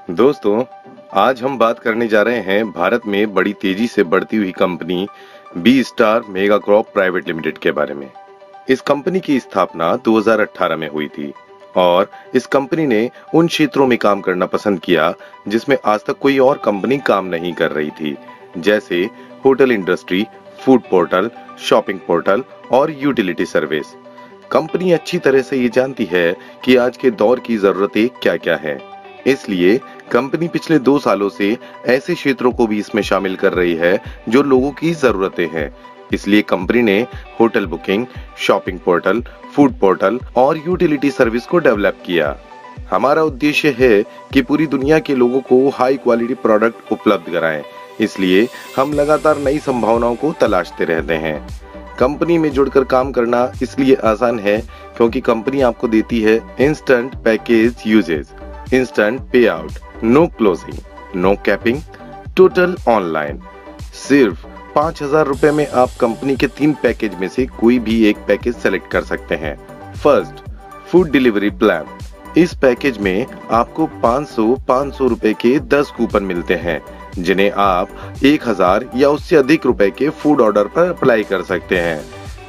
दोस्तों, आज हम बात करने जा रहे हैं भारत में बड़ी तेजी से बढ़ती हुई company B star mega crop private limited के बारे में। इस कंपनी की स्थापना 2018 में हुई थी और इस कंपनी ने उन क्षेत्रों में काम करना पसंद किया जिसमें आज तक कोई और कंपनी काम नहीं कर रही थी, जैसे hotel industry, food portal, shopping portal और यूटिलिटी सर्विस। कंपनी अच्छी तरह से ये जानती है कि आज के दौर की जरूरतें क्या-क्या हैं। इसलिए कंपनी पिछले 2 सालों से ऐसे क्षेत्रों को भी इसमें शामिल कर रही है जो लोगों की जरूरतें हैं। इसलिए कंपनी ने hotel booking, shopping portal, food portal और यूटिलिटी सर्विस को डेवलप किया। हमारा उद्देश्य है कि पूरी दुनिया के लोगों को हाई क्वालिटी प्रोडक्ट उपलब्ध कराएं। इसलिए हम लगातार नई संभावनाओं को तलाशते रहते हैं। कंपनी में जुड़कर काम करना इसलिए आसान है क्योंकि कंपनी आपको देती है instant package uses, instant pay out, no closing, no capping, total online. सिर्फ 5,000 रुपए में आप कंपनी के 3 पैकेज में से कोई भी एक पैकेज सेलेक्ट कर सकते हैं। First, food delivery plan. इस पैकेज में आपको 500 रुपए के 10 कूपन मिलते हैं जिन्हें आप 1,000 या उससे अधिक रुपए के फूड ऑर्डर पर अप्लाई कर सकते हैं।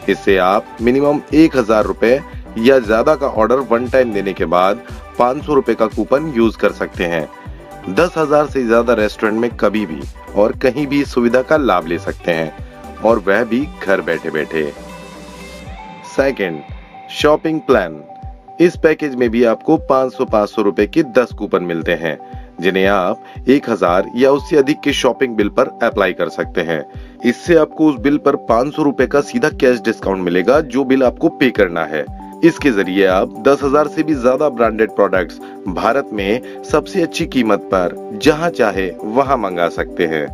इससे आप मिनिमम 1,000 रुपए या ज्यादा का ऑर्डर वन टाइम देने के बाद 500 रुपए का कूपन यूज कर सकते हैं। 10,000 से ज्यादा रेस्टोरेंट में कभी भी और कहीं भी इस सुविधा का लाभ ले सकते हैं और वह भी घर बैठे बैठे। Second, shopping plan. इस पैकेज में भी आपको 500 रुपए के 10 कूपन मिलते हैं जिन्हें आप 1,000 या उससे अधिक के शॉपिंग बिल पर अप्लाई कर सकते हैं। इससे आपको उस बिल पर 500 रुपए का सीधा कैश डिस्काउंट मिलेगा जो बिल आपको पे करना है। इसके जरिए आप 10,000 से भी ज्यादा ब्रांडेड प्रोडक्ट्स भारत में सबसे अच्छी कीमत पर जहां चाहे वहां मंगा सकते हैं।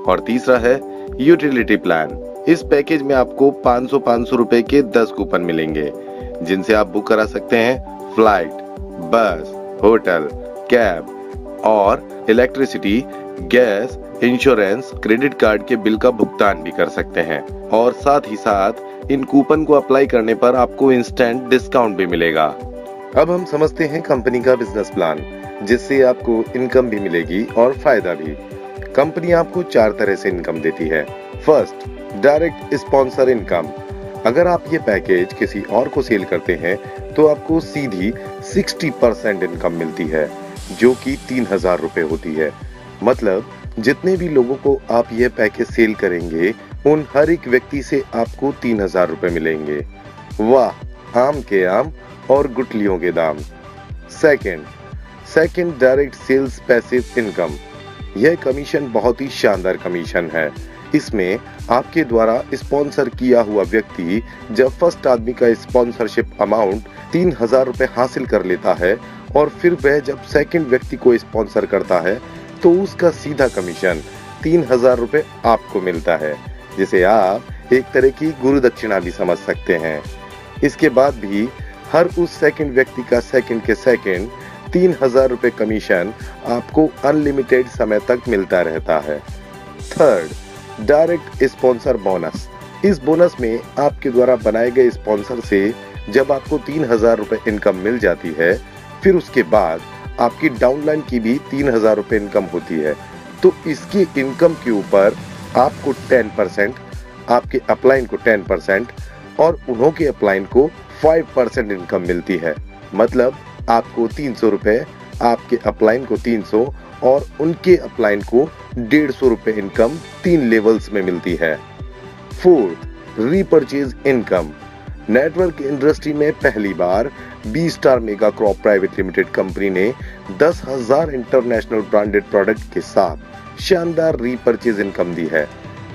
और तीसरा है यूटिलिटी प्लान। इस पैकेज में आपको 500 रुपए के 10 कूपन मिलेंगे जिनसे आप बुक करा सकते हैं फ्लाइट, बस, होटल, कैब और electricity, gas, insurance, credit card के बिल का भुगतान भी कर सकते हैं। और साथ ही साथ इन कूपन को अप्लाई करने पर आपको इंस्टेंट डिस्काउंट भी मिलेगा। अब हम समझते हैं कंपनी का बिजनेस प्लान, जिससे आपको इनकम भी मिलेगी और फायदा भी। कंपनी आपको 4 तरह से इनकम देती है। First, direct sponsor income. अगर आप ये पैकेज किसी और को सेल करते हैं तो आपको सीधी 60% इनकम मिलती है जो कि 3,000 रुपए होती है। मतलब जितने भी लोगों को आप यह पैकेज सेल करेंगे उन हर एक व्यक्ति से आपको 3,000 रुपए मिलेंगे। वाह, आम के आम और गुठलियों के दाम। Second, direct sales passive income. यह कमीशन बहुत ही शानदार कमीशन है। इसमें आपके द्वारा स्पॉन्सर किया हुआ व्यक्ति जब फर्स्ट आदमी का स्पॉन्सरशिप अमाउंट 3,000 रुपए हासिल कर लेता है और फिर वह जब सेकंड व्यक्ति को स्पॉन्सर करता है तो उसका सीधा कमीशन 3,000 रुपए आपको मिलता है, जिसे आप एक तरह की गुरु दक्षिणा भी समझ सकते हैं। इसके बाद भी हर उस सेकंड व्यक्ति का सेकंड के सेकंड 3,000 रुपए कमीशन आपको अनलिमिटेड समय तक मिलता रहता है। Third, direct sponsor bonus. इस बोनस में आपके द्वारा बनाए गए स्पॉन्सर से जब आपको 3,000 रुपए इनकम मिल जाती है फिर उसके बाद आपकी डाउनलाइन की भी 3,000 रुपए इनकम होती है, तो इसकी इनकम के ऊपर आपको 10%, आपके अपलाइन को 10% और उन्हों के अपलाइन को 5% इनकम मिलती है। मतलब आपको 300 रुपए, आपके अपलाइन को 300 और उनके अपलाइन को 150 रुपए इनकम 3 लेवल्स में मिलती है। Fourth, repurchase income. Network industry में पहली बार B star mega crop private limited company ने 10,000 इंटरनेशनल ब्रांडेड प्रोडक्ट के साथ शानदार रीपरचेज इनकम दी है।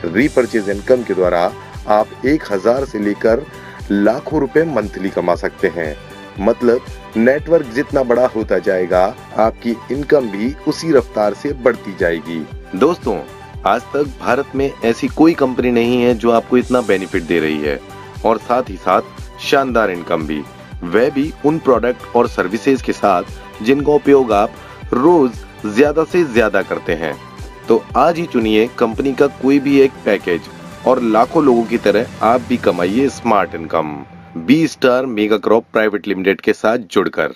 रीपरचेज इनकम के द्वारा आप 1,000 से लेकर लाखों रुपए मंथली कमा सकते हैं। मतलब नेटवर्क जितना बड़ा होता जाएगा आपकी इनकम भी उसी रफ्तार से बढ़ती जाएगी। दोस्तों, आज तक भारत में ऐसी कोई कंपनी नहीं है जो आपको इतना बेनिफिट दे रही है और साथ ही साथ शानदार इनकम भी, वह भी उन प्रोडक्ट और सर्विसेज के साथ जिनका उपयोग आप रोज ज्यादा से ज्यादा करते हैं। तो आज ही चुनिए कंपनी का कोई भी एक पैकेज और लाखों लोगों की तरह आप भी कमाइए smart income B star mega crop private limited के साथ जुड़कर।